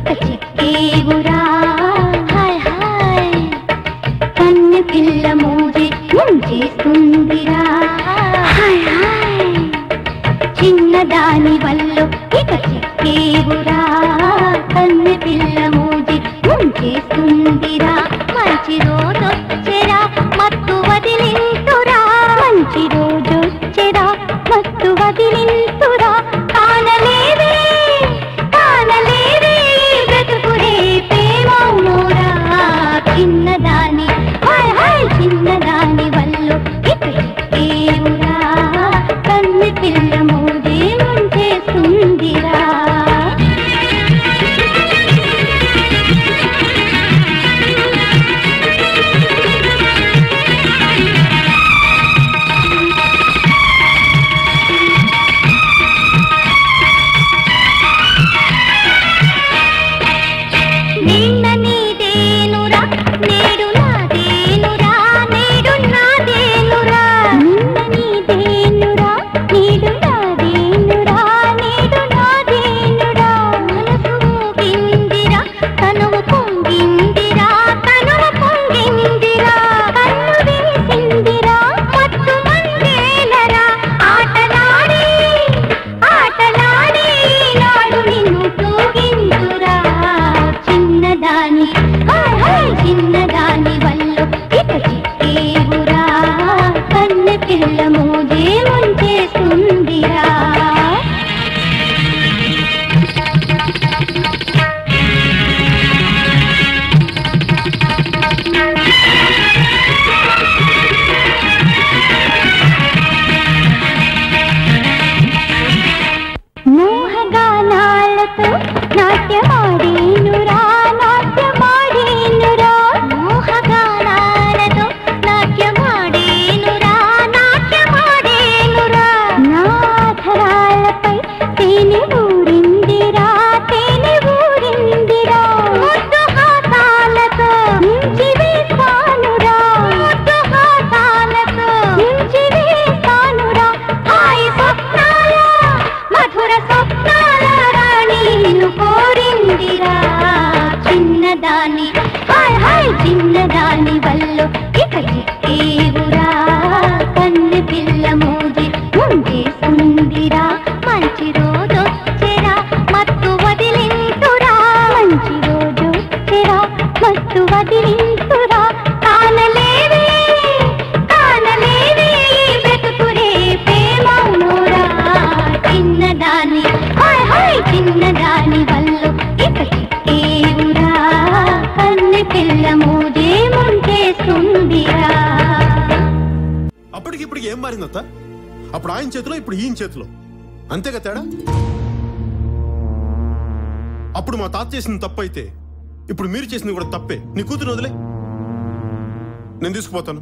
ఇక చిక్కేవురా hi hi కన్ను పిల్ల మోజే ముంచేస్తుందిరా హాయ్ హాయ్ చిన్నదాని వల్ల ఇక చిక్కేవురా కన్ను పిల్ల మోజే ముంచేస్తుందిరా మంచి రోజొచ్చెరా మత్తు వదిలింతురా మంచి రోజొచ్చెరా మత్తు వదిలింతురా కానలేదే కానలేదే బ్రతుకురే ప్రేమౌనోరా చిన్నదాని హాయ్ హాయ్ చిన్నదాని వల్ల ఇక చిక్కేవురా కన్ను పిల్ల మోజే ముంచేస్తుందిరా చిన్నదాని వల్ల ఇక చిక్కేవురా కన్ను పిల్ల మోజే ముంచేస్తుందిరా మోహగానాలతో నాట్యమాడేనురా చిన్నదాని హాయ్ హాయ్ చిన్నదాని వల్ల ఇక చిక్కేవురా కన్ను పిల్ల మోజే ముంచేస్తుందిరా మంచి రోజొచ్చెరా మత్తు వదిలింతురా మంచి రోజొచ్చెరా మత్తు వదిలింతురా కానలేదే కానలేదే బ్రతుకురే ప్రేమౌనోరా చిన్నదాని హాయ్ హాయ్ చిన్నదాని వల్ల ఇక చిక్కేవురా కన్ను పిల్ల మోజే ముంచేస్తుందిరా అప్పటికిప్పటికి ఏం మారిందత్త అప్పుడు ఆయన చేతిలో ఇప్పుడు ఈయన చేతిలో అంతేగా తేడా అప్పుడు మా తాత చేసిన తప్పు అయితే ఇప్పుడు మీరు చేసింది కూడా తప్పే నీ కూతురు వదిలే నేను తీసుకుపోతాను